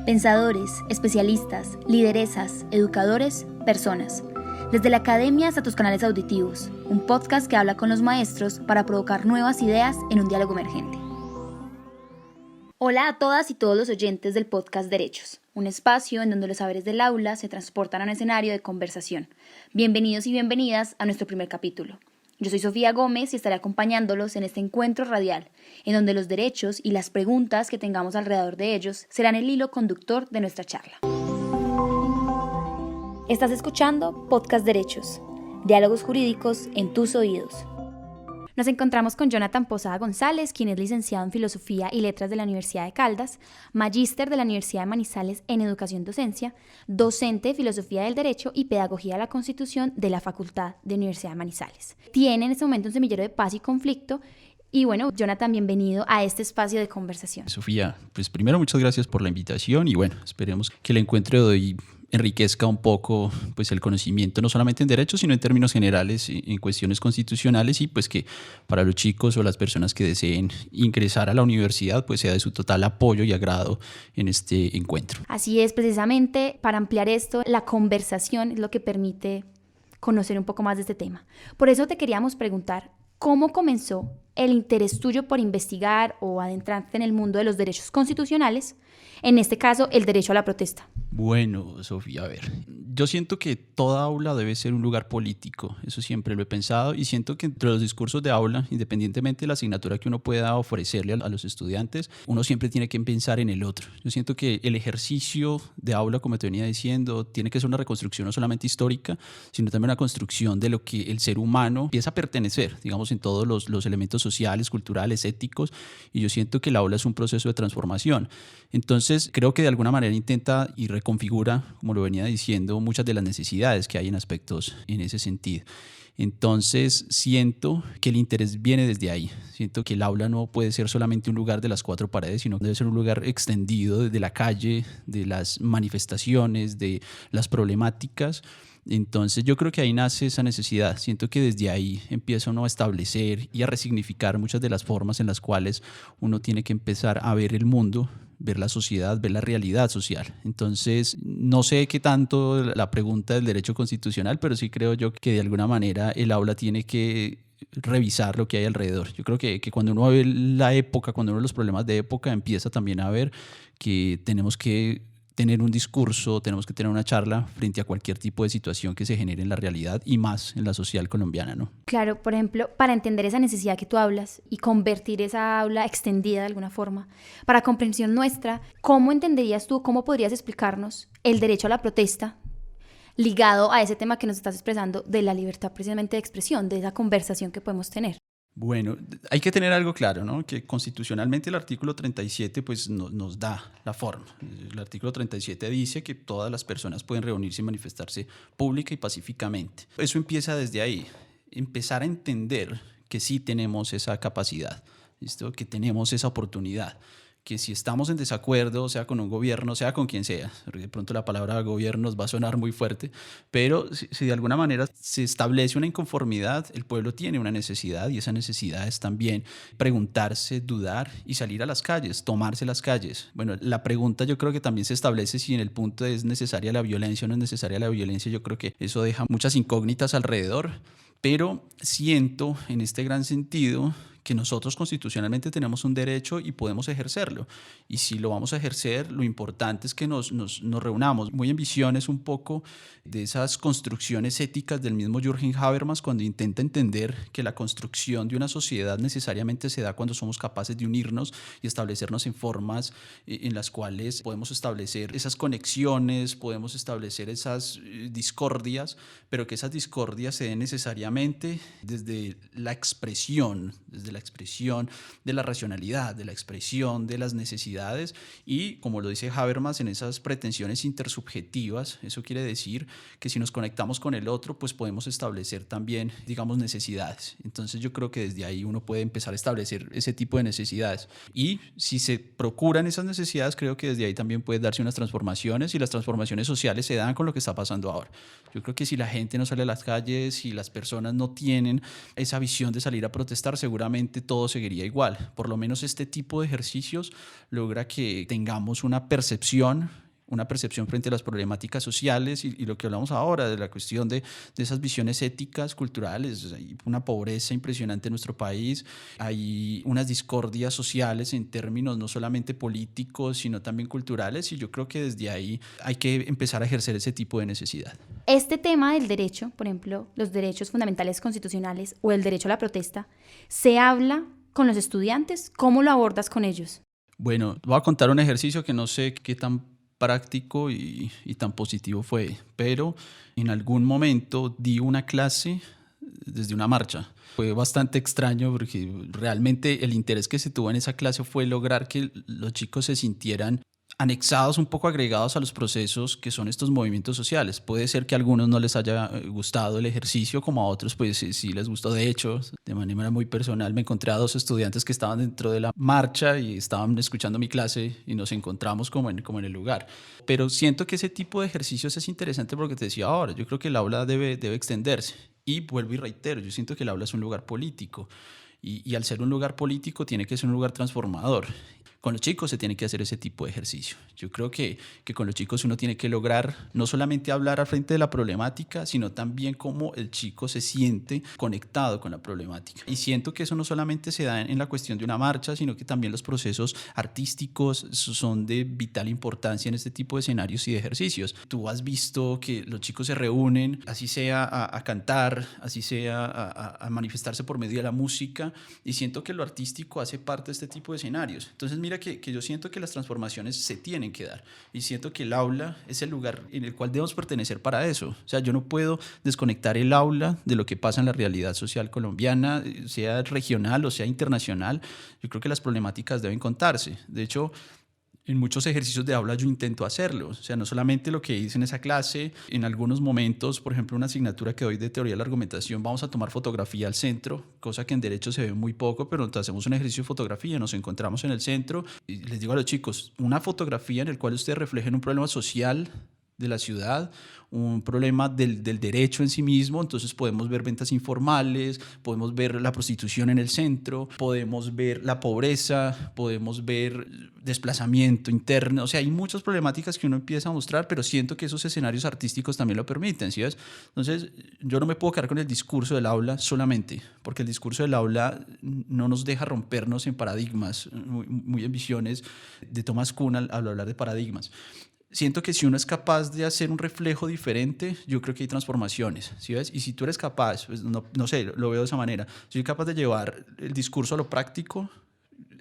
Pensadores, especialistas, lideresas, educadores, personas. Desde la academia hasta tus canales auditivos, un podcast que habla con los maestros para provocar nuevas ideas en un diálogo emergente. Hola a todas y todos los oyentes del podcast Derechos, un espacio en donde los saberes del aula se transportan a un escenario de conversación. Bienvenidos y bienvenidas a nuestro primer capítulo. Yo soy Sofía Gómez y estaré acompañándolos en este encuentro radial, en donde los derechos y las preguntas que tengamos alrededor de ellos serán el hilo conductor de nuestra charla. Estás escuchando Podcast Derechos, diálogos jurídicos en tus oídos. Nos encontramos con Jonathan Posada González, quien es licenciado en Filosofía y Letras de la Universidad de Caldas, magíster de la Universidad de Manizales en Educación Docencia, docente de Filosofía del Derecho y Pedagogía de la Constitución de la Facultad de Universidad de Manizales. Tiene en este momento un semillero de paz y conflicto. Y bueno, Jonathan, bienvenido a este espacio de conversación. Sofía, pues primero muchas gracias por la invitación y bueno, esperemos que el encuentro de hoy enriquezca un poco pues el conocimiento no solamente en derecho sino en términos generales en cuestiones constitucionales y pues que para los chicos o las personas que deseen ingresar a la universidad pues sea de su total apoyo y agrado en este encuentro. Así es, precisamente para ampliar esto, la conversación es lo que permite conocer un poco más de este tema. Por eso te queríamos preguntar, ¿cómo comenzó el interés tuyo por investigar o adentrarte en el mundo de los derechos constitucionales? En este caso, el derecho a la protesta. Bueno, Sofía, a ver, yo siento que toda aula debe ser un lugar político, eso siempre lo he pensado y siento que entre los discursos de aula, independientemente de la asignatura que uno pueda ofrecerle a los estudiantes, uno siempre tiene que pensar en el otro. Yo siento que el ejercicio de aula, como te venía diciendo, tiene que ser una reconstrucción no solamente histórica, sino también una construcción de lo que el ser humano empieza a pertenecer, digamos, en todos los elementos sociales, culturales, éticos, y yo siento que el aula es un proceso de transformación. Entonces, creo que de alguna manera intenta y reconfigura, como lo venía diciendo, muchas de las necesidades que hay en aspectos en ese sentido. Entonces, siento que el interés viene desde ahí. Siento que el aula no puede ser solamente un lugar de las cuatro paredes, sino debe ser un lugar extendido desde la calle, de las manifestaciones, de las problemáticas. Entonces yo creo que ahí nace esa necesidad. Siento que desde ahí empieza uno a establecer y a resignificar muchas de las formas en las cuales uno tiene que empezar a ver el mundo, ver la sociedad, ver la realidad social. Entonces, no sé qué tanto la pregunta del derecho constitucional, pero sí creo yo que de alguna manera el aula tiene que revisar lo que hay alrededor. Yo creo que cuando uno ve la época, cuando uno ve los problemas de época, empieza también a ver que tenemos que tener un discurso, tenemos que tener una charla frente a cualquier tipo de situación que se genere en la realidad y más en la social colombiana, ¿no? Claro, por ejemplo, para entender esa necesidad que tú hablas y convertir esa aula extendida de alguna forma, para comprensión nuestra, ¿cómo entenderías tú, cómo podrías explicarnos el derecho a la protesta ligado a ese tema que nos estás expresando de la libertad precisamente de expresión, de esa conversación que podemos tener? Bueno, hay que tener algo claro, ¿no? Que constitucionalmente el artículo 37 pues, nos da la forma. El artículo 37 dice que todas las personas pueden reunirse y manifestarse pública y pacíficamente. Eso empieza desde ahí, empezar a entender que sí tenemos esa capacidad, ¿listo? Que tenemos esa oportunidad. Que si estamos en desacuerdo, sea con un gobierno, sea con quien sea, porque de pronto la palabra gobierno nos va a sonar muy fuerte, pero si de alguna manera se establece una inconformidad, el pueblo tiene una necesidad y esa necesidad es también preguntarse, dudar y salir a las calles, tomarse las calles. Bueno, la pregunta yo creo que también se establece si en el punto es necesaria la violencia o no es necesaria la violencia. Yo creo que eso deja muchas incógnitas alrededor, pero siento en este gran sentido que nosotros constitucionalmente tenemos un derecho y podemos ejercerlo. Y si lo vamos a ejercer, lo importante es que nos reunamos. Muy en visiones un poco de esas construcciones éticas del mismo Jürgen Habermas cuando intenta entender que la construcción de una sociedad necesariamente se da cuando somos capaces de unirnos y establecernos en formas en las cuales podemos establecer esas conexiones, podemos establecer esas discordias, pero que esas discordias se den necesariamente desde la expresión de la racionalidad, de la expresión de las necesidades y, como lo dice Habermas, en esas pretensiones intersubjetivas. Eso quiere decir que si nos conectamos con el otro, pues podemos establecer también, digamos, necesidades. Entonces yo creo que desde ahí uno puede empezar a establecer ese tipo de necesidades y si se procuran esas necesidades, creo que desde ahí también pueden darse unas transformaciones y las transformaciones sociales se dan con lo que está pasando ahora. Yo creo que si la gente no sale a las calles, si las personas personas no tienen esa visión de salir a protestar, seguramente todo seguiría igual. Por lo menos este tipo de ejercicios logra que tengamos una percepción frente a las problemáticas sociales y lo que hablamos ahora de la cuestión de esas visiones éticas, culturales. Hay una pobreza impresionante en nuestro país, hay unas discordias sociales en términos no solamente políticos, sino también culturales, y yo creo que desde ahí hay que empezar a ejercer ese tipo de necesidad. Este tema del derecho, por ejemplo, los derechos fundamentales constitucionales o el derecho a la protesta, ¿se habla con los estudiantes? ¿Cómo lo abordas con ellos? Bueno, voy a contar un ejercicio que no sé qué tan práctico y tan positivo fue, pero en algún momento di una clase desde una marcha. Fue bastante extraño porque realmente el interés que se tuvo en esa clase fue lograr que los chicos se sintieran anexados, un poco agregados a los procesos que son estos movimientos sociales. Puede ser que a algunos no les haya gustado el ejercicio, como a otros pues sí les gustó. De hecho, de manera muy personal, me encontré a 2 estudiantes que estaban dentro de la marcha y estaban escuchando mi clase y nos encontramos como en el lugar. Pero siento que ese tipo de ejercicios es interesante porque te decía ahora, yo creo que el aula debe extenderse. Y vuelvo y reitero, yo siento que el aula es un lugar político y al ser un lugar político tiene que ser un lugar transformador. Con los chicos se tiene que hacer ese tipo de ejercicio. Yo creo que con los chicos uno tiene que lograr no solamente hablar al frente de la problemática, sino también cómo el chico se siente conectado con la problemática. Y siento que eso no solamente se da en la cuestión de una marcha, sino que también los procesos artísticos son de vital importancia en este tipo de escenarios y de ejercicios. Tú has visto que los chicos se reúnen, así sea a cantar, así sea a manifestarse por medio de la música, y siento que lo artístico hace parte de este tipo de escenarios. Entonces mira que yo siento que las transformaciones se tienen que dar y siento que el aula es el lugar en el cual debemos pertenecer para eso. O sea, yo no puedo desconectar el aula de lo que pasa en la realidad social colombiana, sea regional o sea internacional. Yo creo que las problemáticas deben contarse. De hecho, en muchos ejercicios de aula yo intento hacerlo, o sea, no solamente lo que hice en esa clase, en algunos momentos, por ejemplo, una asignatura que doy de teoría de la argumentación, vamos a tomar fotografía al centro, cosa que en derecho se ve muy poco, pero entonces hacemos un ejercicio de fotografía, nos encontramos en el centro y les digo a los chicos, una fotografía en la cual ustedes reflejen un problema social de la ciudad, un problema del derecho en sí mismo. Entonces podemos ver ventas informales, podemos ver la prostitución en el centro, podemos ver la pobreza, podemos ver desplazamiento interno. O sea, hay muchas problemáticas que uno empieza a mostrar, pero siento que esos escenarios artísticos también lo permiten, ¿sí ves? Entonces yo no me puedo quedar con el discurso del aula solamente, porque el discurso del aula no nos deja rompernos en paradigmas, muy en visiones de Thomas Kuhn al hablar de paradigmas. Siento que si uno es capaz de hacer un reflejo diferente, yo creo que hay transformaciones, ¿sí ves? Y si tú eres capaz, pues no sé, lo veo de esa manera, si soy capaz de llevar el discurso a lo práctico,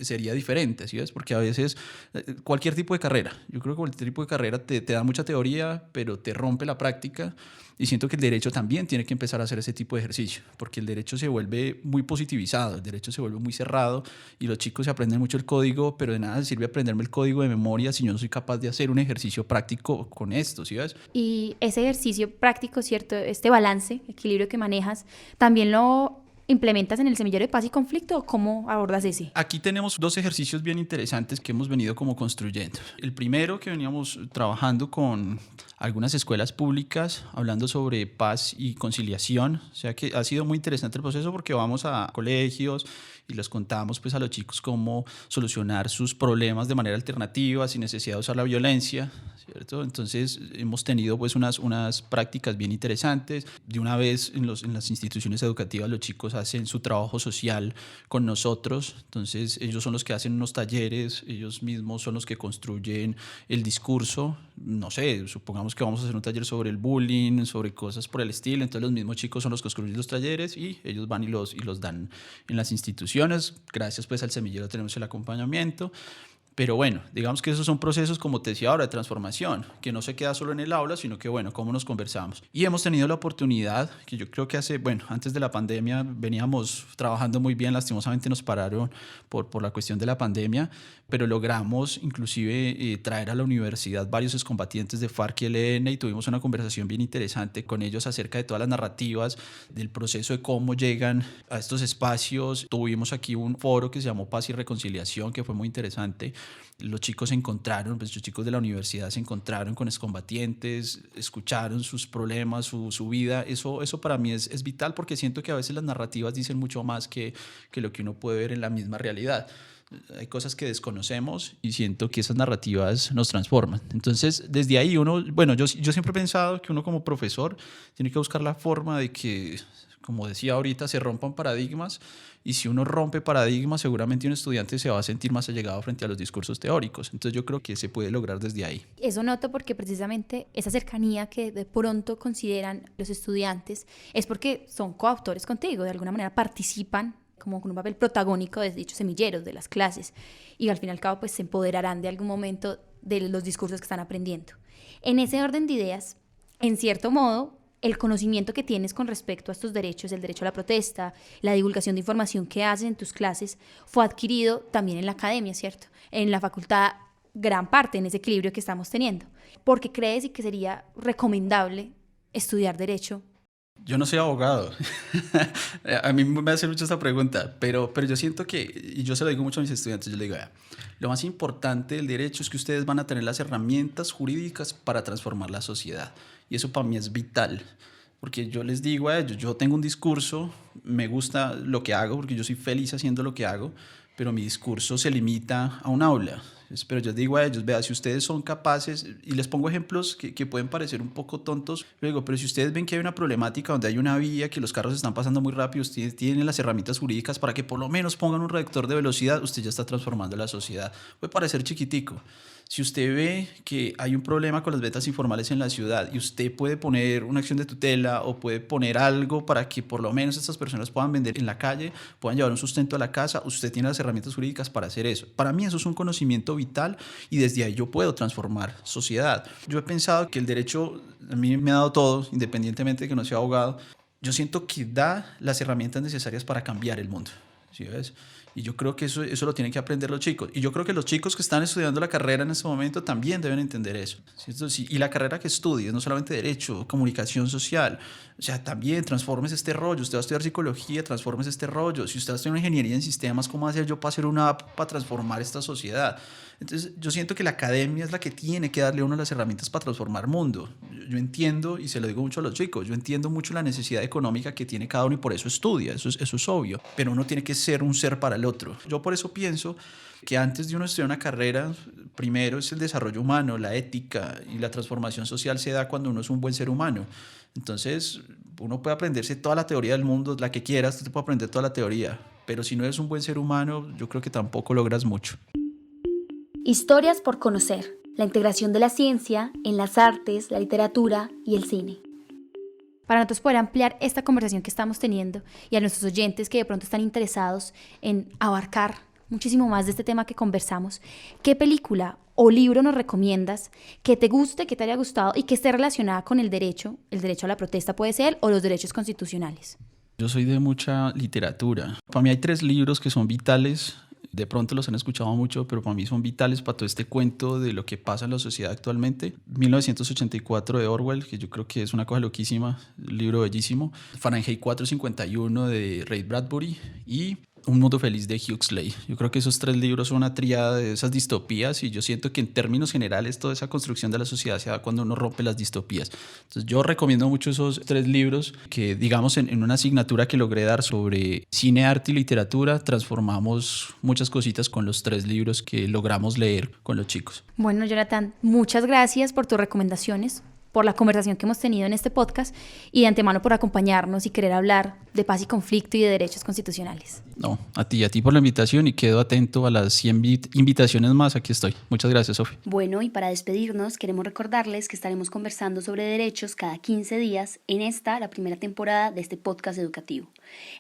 sería diferente, ¿sí ves? Porque a veces cualquier tipo de carrera, yo creo que cualquier tipo de carrera te da mucha teoría, pero te rompe la práctica, y siento que el derecho también tiene que empezar a hacer ese tipo de ejercicio, porque el derecho se vuelve muy positivizado, el derecho se vuelve muy cerrado, y los chicos se aprenden mucho el código, pero de nada sirve aprenderme el código de memoria si yo no soy capaz de hacer un ejercicio práctico con esto, ¿sí ves? Y ese ejercicio práctico, ¿cierto? Este balance, equilibrio que manejas, ¿también lo implementas en el semillero de paz y conflicto o cómo abordas ese? Aquí tenemos 2 ejercicios bien interesantes que hemos venido como construyendo. El primero, que veníamos trabajando con algunas escuelas públicas hablando sobre paz y conciliación. O sea que ha sido muy interesante el proceso porque vamos a colegios y les contamos pues a los chicos cómo solucionar sus problemas de manera alternativa sin necesidad de usar la violencia, ¿cierto? Entonces hemos tenido pues unas prácticas bien interesantes. De una vez en las instituciones educativas los chicos hacen su trabajo social con nosotros, entonces ellos son los que hacen unos talleres, ellos mismos son los que construyen el discurso. No sé, supongamos que vamos a hacer un taller sobre el bullying, sobre cosas por el estilo, entonces los mismos chicos son los que construyen los talleres y ellos van y los dan en las instituciones. Gracias pues al semillero tenemos el acompañamiento. Pero bueno, digamos que esos son procesos, como te decía ahora, de transformación, que no se queda solo en el aula, sino que, bueno, cómo nos conversamos. Y hemos tenido la oportunidad, que yo creo que antes de la pandemia veníamos trabajando muy bien, lastimosamente nos pararon por la cuestión de la pandemia, pero logramos inclusive traer a la universidad varios excombatientes de FARC y ELN y tuvimos una conversación bien interesante con ellos acerca de todas las narrativas del proceso de cómo llegan a estos espacios. Tuvimos aquí un foro que se llamó Paz y Reconciliación, que fue muy interesante, los chicos se encontraron, pues los chicos de la universidad se encontraron con excombatientes, escucharon sus problemas, su vida. Eso para mí es vital, porque siento que a veces las narrativas dicen mucho más que lo que uno puede ver en la misma realidad. Hay cosas que desconocemos y siento que esas narrativas nos transforman. Entonces, desde ahí yo siempre he pensado que uno como profesor tiene que buscar la forma de que, como decía ahorita, se rompan paradigmas, y si uno rompe paradigmas, seguramente un estudiante se va a sentir más allegado frente a los discursos teóricos. Entonces yo creo que se puede lograr desde ahí. Eso noto porque precisamente esa cercanía que de pronto consideran los estudiantes es porque son coautores contigo, de alguna manera participan como con un papel protagónico de dichos semilleros de las clases, y al fin y al cabo pues se empoderarán de algún momento de los discursos que están aprendiendo. En ese orden de ideas, en cierto modo, el conocimiento que tienes con respecto a estos derechos, el derecho a la protesta, la divulgación de información que haces en tus clases, fue adquirido también en la academia, ¿cierto? En la facultad, gran parte en ese equilibrio que estamos teniendo. ¿Por qué crees y que sería recomendable estudiar derecho? Yo no soy abogado. A mí me hacen mucho esta pregunta, pero yo siento que, y yo se lo digo mucho a mis estudiantes, yo les digo, lo más importante del derecho es que ustedes van a tener las herramientas jurídicas para transformar la sociedad. Y eso para mí es vital, porque yo les digo a ellos, yo tengo un discurso, me gusta lo que hago, porque yo soy feliz haciendo lo que hago, pero mi discurso se limita a un aula. Pero yo digo a ellos, vea, si ustedes son capaces, y les pongo ejemplos que pueden parecer un poco tontos, pero si ustedes ven que hay una problemática donde hay una vía, que los carros están pasando muy rápido, ustedes tienen las herramientas jurídicas para que por lo menos pongan un reductor de velocidad, usted ya está transformando la sociedad. Puede parecer chiquitico. Si usted ve que hay un problema con las ventas informales en la ciudad y usted puede poner una acción de tutela o puede poner algo para que por lo menos estas personas puedan vender en la calle, puedan llevar un sustento a la casa, usted tiene las herramientas jurídicas para hacer eso. Para mí eso es un conocimiento vital, y desde ahí yo puedo transformar sociedad. Yo he pensado que el derecho a mí me ha dado todo, independientemente de que no sea abogado. Yo siento que da las herramientas necesarias para cambiar el mundo, ¿sí ves? Y yo creo que eso lo tienen que aprender los chicos. Y yo creo que los chicos que están estudiando la carrera en este momento también deben entender eso, ¿cierto? Sí, y la carrera que estudies, no solamente derecho, comunicación social, o sea, también transformes este rollo. Usted va a estudiar psicología, transformes este rollo. Si usted va a estudiar ingeniería en sistemas, ¿cómo hacer yo para hacer una app para transformar esta sociedad? Entonces, yo siento que la academia es la que tiene que darle a uno las herramientas para transformar el mundo. Yo entiendo, y se lo digo mucho a los chicos, yo entiendo mucho la necesidad económica que tiene cada uno y por eso estudia, eso es obvio, pero uno tiene que ser un ser para el otro. Yo por eso pienso que antes de uno estudiar una carrera, primero es el desarrollo humano, la ética, y la transformación social se da cuando uno es un buen ser humano. Entonces, uno puede aprenderse toda la teoría del mundo, la que quieras, tú te puedes aprender toda la teoría, pero si no eres un buen ser humano, yo creo que tampoco logras mucho. Historias por conocer. La integración de la ciencia en las artes, la literatura y el cine. Para nosotros poder ampliar esta conversación que estamos teniendo, y a nuestros oyentes que de pronto están interesados en abarcar muchísimo más de este tema que conversamos, ¿qué película o libro nos recomiendas que te guste, que te haya gustado y que esté relacionada con el derecho a la protesta puede ser, o los derechos constitucionales? Yo soy de mucha literatura. Para mí hay 3 libros que son vitales. De pronto los han escuchado mucho, pero para mí son vitales para todo este cuento de lo que pasa en la sociedad actualmente. 1984 de Orwell, que yo creo que es una cosa loquísima, un libro bellísimo. Fahrenheit 451 de Ray Bradbury y Un mundo feliz de Huxley. Yo creo que esos 3 libros son una tríada de esas distopías, y yo siento que en términos generales toda esa construcción de la sociedad se da cuando uno rompe las distopías. Entonces yo recomiendo mucho esos 3 libros que, digamos, en una asignatura que logré dar sobre cine, arte y literatura, transformamos muchas cositas con los 3 libros que logramos leer con los chicos. Bueno, Jonathan, muchas gracias por tus recomendaciones, por la conversación que hemos tenido en este podcast, y de antemano por acompañarnos y querer hablar de paz y conflicto y de derechos constitucionales. No, a ti por la invitación, y quedo atento a las 100 invitaciones más. Aquí estoy. Muchas gracias, Sofi. Bueno, y para despedirnos, queremos recordarles que estaremos conversando sobre derechos cada 15 días en la primera temporada de este podcast educativo.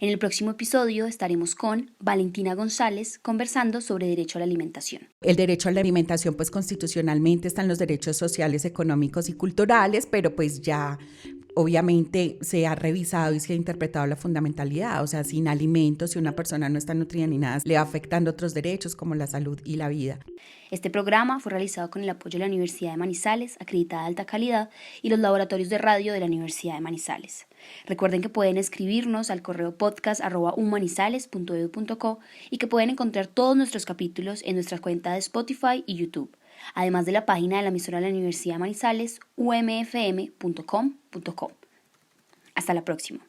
En el próximo episodio estaremos con Valentina González conversando sobre derecho a la alimentación. El derecho a la alimentación, pues constitucionalmente están los derechos sociales, económicos y culturales, pero pues ya obviamente se ha revisado y se ha interpretado la fundamentalidad, o sea, sin alimentos, si una persona no está nutrida ni nada, le va afectando otros derechos como la salud y la vida. Este programa fue realizado con el apoyo de la Universidad de Manizales, acreditada de alta calidad, y los laboratorios de radio de la Universidad de Manizales. Recuerden que pueden escribirnos al correo podcast@umanizales.edu.co y que pueden encontrar todos nuestros capítulos en nuestra cuenta de Spotify y YouTube, además de la página de la emisora de la Universidad de Manizales, umfm.com.co. Hasta la próxima.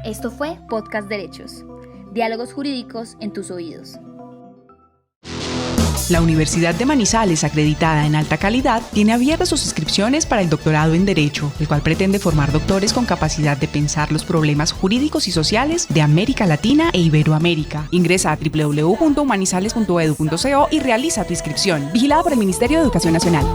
Esto fue Podcast Derechos. Diálogos jurídicos en tus oídos. La Universidad de Manizales, acreditada en alta calidad, tiene abiertas sus inscripciones para el doctorado en Derecho, el cual pretende formar doctores con capacidad de pensar los problemas jurídicos y sociales de América Latina e Iberoamérica. Ingresa a www.humanizales.edu.co y realiza tu inscripción. Vigilada por el Ministerio de Educación Nacional.